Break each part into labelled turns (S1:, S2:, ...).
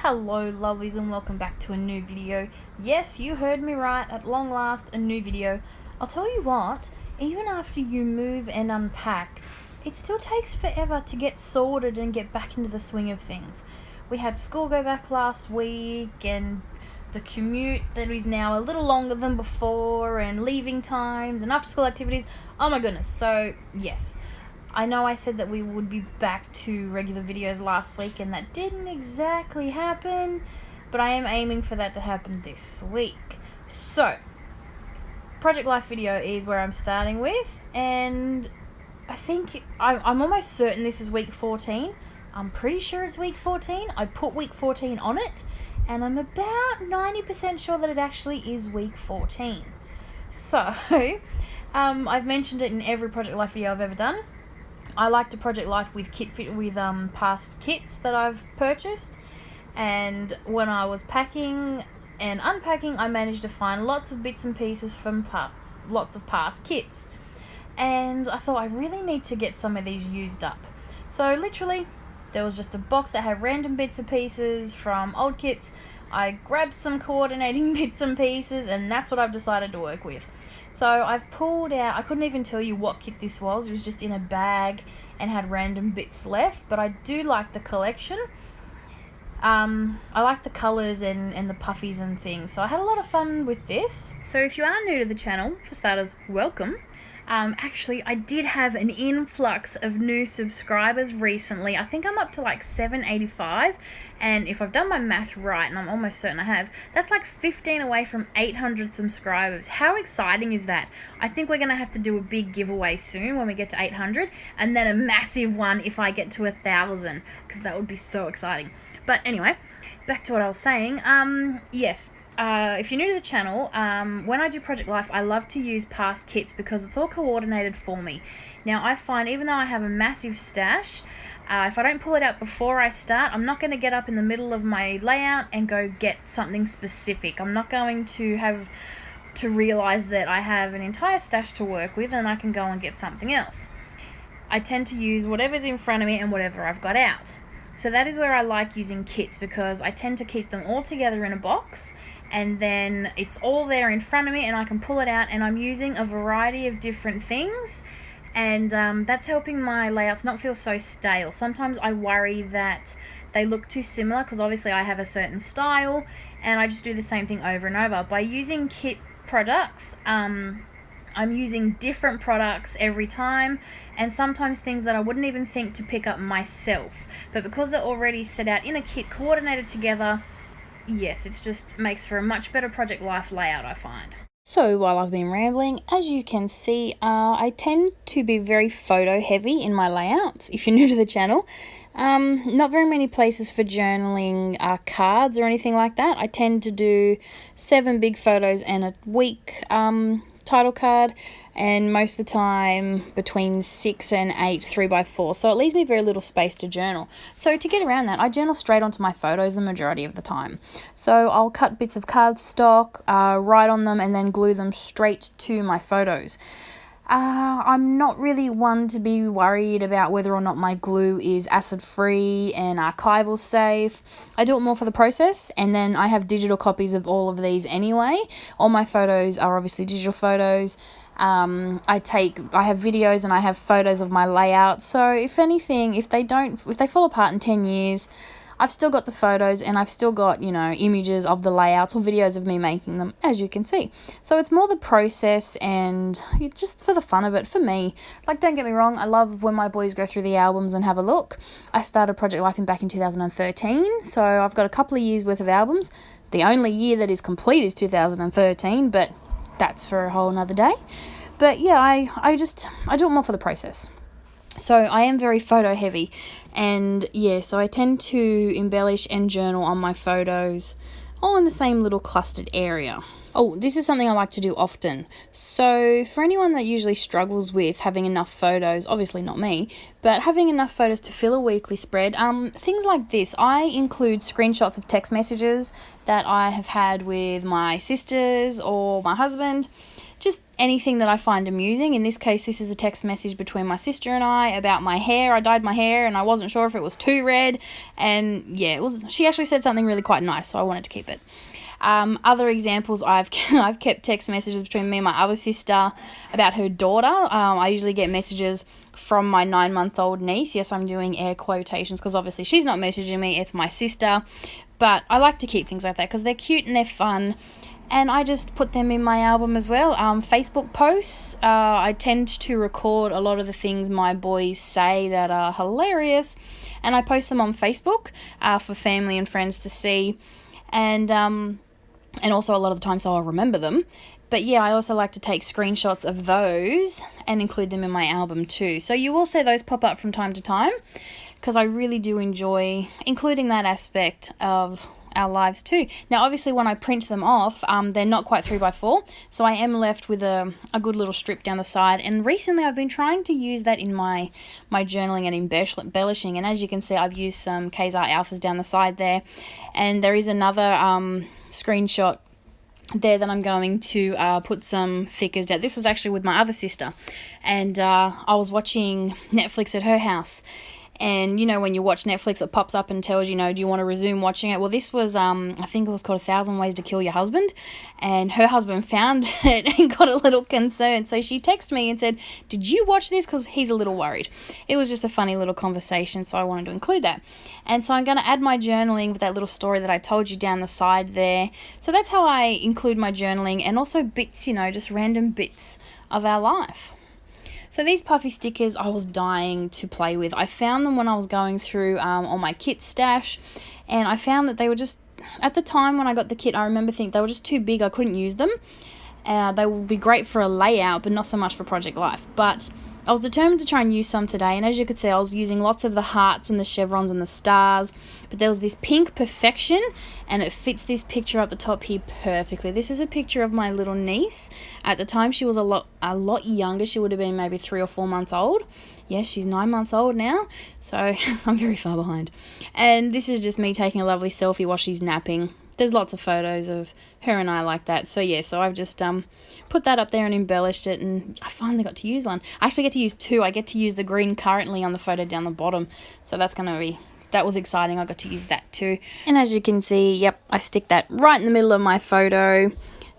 S1: Hello lovelies and welcome back to a new video. Yes, you heard me right, at long last a new video. I'll tell you what, even after you move and unpack, it still takes forever to get sorted and get back into the swing of things. We had school go back last week and the commute that is now a little longer than before, and leaving times and after school activities. Oh my goodness. So yes, I know I said that we would be back to regular videos last week, and that didn't exactly happen, but I am aiming for that to happen this week. So, Project Life video is where I'm starting with, and I think I'm almost certain this is week 14. I'm pretty sure it's week 14. I put week 14 on it, and I'm about 90% sure that it actually is week 14. So, I've mentioned it in every Project Life video I've ever done. I like to Project Life with past kits that I've purchased, and when I was packing and unpacking, I managed to find lots of bits and pieces from lots of past kits, and I thought I really need to get some of these used up. So literally, there was just a box that had random bits and pieces from old kits. I grabbed some coordinating bits and pieces, and that's what I've decided to work with. So I've pulled out, I couldn't even tell you what kit this was. It was just in a bag and had random bits left, but I do like the collection. I like the colours and the puffies and things, so I had a lot of fun with this. So if you are new to the channel, for starters, welcome. Actually, I did have an influx of new subscribers recently. I think I'm up to like 785, and if I've done my math right, and I'm almost certain I have, that's like 15 away from 800 subscribers. How exciting is that? I think we're going to have to do a big giveaway soon when we get to 800, and then a massive one if I get to 1,000, because that would be so exciting. But anyway, back to what I was saying. Yes. If you're new to the channel, when I do Project Life, I love to use past kits because it's all coordinated for me. Now, I find even though I have a massive stash, if I don't pull it out before I start, I'm not going to get up in the middle of my layout and go get something specific. I'm not going to have to realize that I have an entire stash to work with and I can go and get something else. I tend to use whatever's in front of me and whatever I've got out. So that is where I like using kits, because I tend to keep them all together in a box, and then it's all there in front of me and I can pull it out, and I'm using a variety of different things, and that's helping my layouts not feel so stale. Sometimes I worry that they look too similar because obviously I have a certain style and I just do the same thing over and over. By using kit products, I'm using different products every time, and sometimes things that I wouldn't even think to pick up myself, but because they're already set out in a kit, coordinated together, yes, it just makes for a much better Project Life layout, I find. So while I've been rambling, as you can see, I tend to be very photo heavy in my layouts, if you're new to the channel. Not very many places for journaling cards or anything like that. I tend to do 7 big photos and a week title card, and most of the time between 6 and 8 3x4, so it leaves me very little space to journal. So to get around that, I journal straight onto my photos the majority of the time. So I'll cut bits of cardstock, write on them, and then glue them straight to my photos. I'm not really one to be worried about whether or not my glue is acid free and archival safe. I do it more for the process, and then I have digital copies of all of these anyway. All my photos are obviously digital photos. I have videos and I have photos of my layout, so if anything, if they fall apart in 10 years, I've still got the photos, and I've still got, images of the layouts or videos of me making them, as you can see. So it's more the process and just for the fun of it for me. Like, don't get me wrong, I love when my boys go through the albums and have a look. I started Project Life back in 2013, so I've got a couple of years worth of albums. The only year that is complete is 2013, but that's for a whole nother day. But yeah, I do it more for the process. So I am very photo heavy, and yeah, so I tend to embellish and journal on my photos all in the same little clustered area. Oh, this is something I like to do often. So for anyone that usually struggles with having enough photos, obviously not me, but having enough photos to fill a weekly spread, things like this, I include screenshots of text messages that I have had with my sisters or my husband, just anything that I find amusing. In this case, this is a text message between my sister and I about my hair. I dyed my hair and I wasn't sure if it was too red, and yeah, she actually said something really quite nice, so I wanted to keep it. Other examples, I've kept text messages between me and my other sister about her daughter. I usually get messages from my 9-month-old niece. Yes, I'm doing air quotations because obviously she's not messaging me, it's my sister. But I like to keep things like that because they're cute and they're fun. And I just put them in my album as well. Facebook posts, I tend to record a lot of the things my boys say that are hilarious, and I post them on Facebook for family and friends to see. And also a lot of the time so I'll remember them. But yeah, I also like to take screenshots of those and include them in my album too. So you will see those pop up from time to time because I really do enjoy including that aspect of our lives too. Now obviously when I print them off, they're not quite 3x4, so I am left with a good little strip down the side, and recently I've been trying to use that in my journaling and embellishing, and as you can see I've used some Kazar Alphas down the side there, and there is another screenshot there that I'm going to put some thickers down. This was actually with my other sister, and I was watching Netflix at her house. And, you know, when you watch Netflix, it pops up and tells you, do you want to resume watching it? Well, this was, I think it was called 1,000 Ways to Kill Your Husband. And her husband found it and got a little concerned. So she texted me and said, did you watch this? Because he's a little worried. It was just a funny little conversation, so I wanted to include that. And so I'm going to add my journaling with that little story that I told you down the side there. So that's how I include my journaling, and also bits, just random bits of our life. So these puffy stickers I was dying to play with. I found them when I was going through all my kit stash, and I found that they were just, at the time when I got the kit, I remember thinking they were just too big, I couldn't use them. They would be great for a layout, but not so much for Project Life. But I was determined to try and use some today, and as you could see I was using lots of the hearts and the chevrons and the stars, but there was this pink perfection, and it fits this picture up the top here perfectly. This is a picture of my little niece. At the time she was a lot younger. She would have been maybe 3 or 4 months old. Yes, she's 9 months old now, so I'm very far behind. And this is just me taking a lovely selfie while she's napping. There's lots of photos of her and I like that. So yeah, so I've just put that up there and embellished it, and I finally got to use one. I actually get to use two. I get to use the green currently on the photo down the bottom. So that was exciting. I got to use that too. And as you can see, yep, I stick that right in the middle of my photo.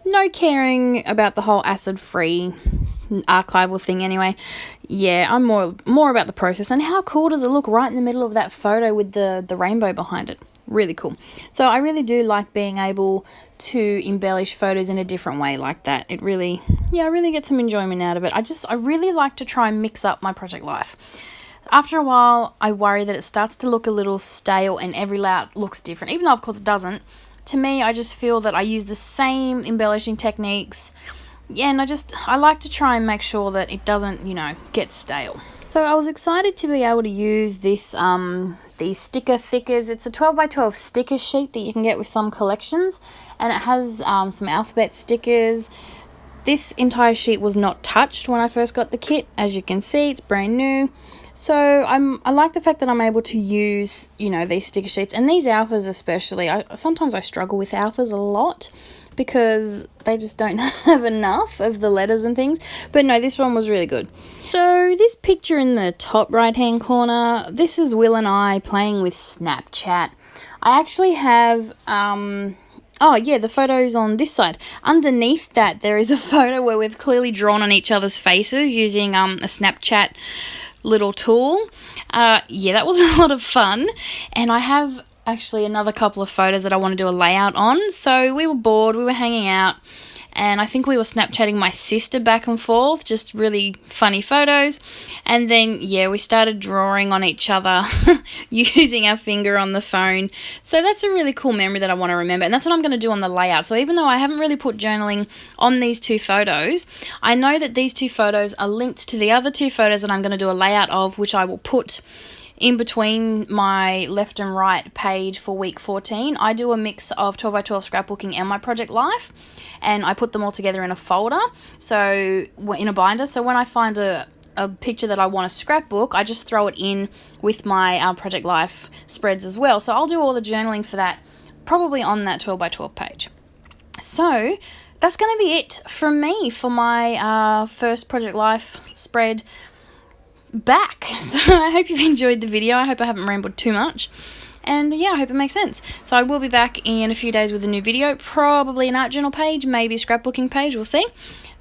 S1: No caring about the whole acid-free archival thing anyway. Yeah, I'm more about the process, and how cool does it look right in the middle of that photo with the rainbow behind it. Really cool. So I really do like being able to embellish photos in a different way like that. I really get some enjoyment out of it. I really like to try and mix up my Project Life. After a while, I worry that it starts to look a little stale and every layout looks different, even though of course it doesn't. To me, I just feel that I use the same embellishing techniques. Yeah, and I like to try and make sure that it doesn't, get stale. So I was excited to be able to use this these sticker thickers. It's a 12x12 sticker sheet that you can get with some collections, and it has some alphabet stickers. This entire sheet was not touched when I first got the kit. As you can see, it's brand new. So I like the fact that I'm able to use, these sticker sheets, and these alphas especially. Sometimes I struggle with alphas a lot because they just don't have enough of the letters and things. But no, this one was really good. So this picture in the top right hand corner, this is Will and I playing with Snapchat. I actually have the photos on this side. Underneath that there is a photo where we've clearly drawn on each other's faces using a Snapchat little tool. That was a lot of fun, and I have actually another couple of photos that I want to do a layout on. So we were bored, we were hanging out, and I think we were Snapchatting my sister back and forth, just really funny photos. And then we started drawing on each other using our finger on the phone. So that's a really cool memory that I want to remember, and that's what I'm going to do on the layout. So even though I haven't really put journaling on these two photos, I know that these two photos are linked to the other two photos that I'm going to do a layout of, which I will put in between my left and right page for week 14. I do a mix of 12x12 scrapbooking and my Project Life, and I put them all together in a folder, so in a binder. So when I find a picture that I want to scrapbook, I just throw it in with my Project Life spreads as well. So I'll do all the journaling for that probably on that 12x12 page. So that's going to be it from me for my first Project Life spread back. So I hope you've enjoyed the video. I hope I haven't rambled too much. And yeah, I hope it makes sense. So I will be back in a few days with a new video, probably an art journal page, maybe a scrapbooking page, we'll see.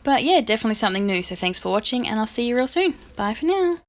S1: But yeah, definitely something new. So thanks for watching, and I'll see you real soon. Bye for now.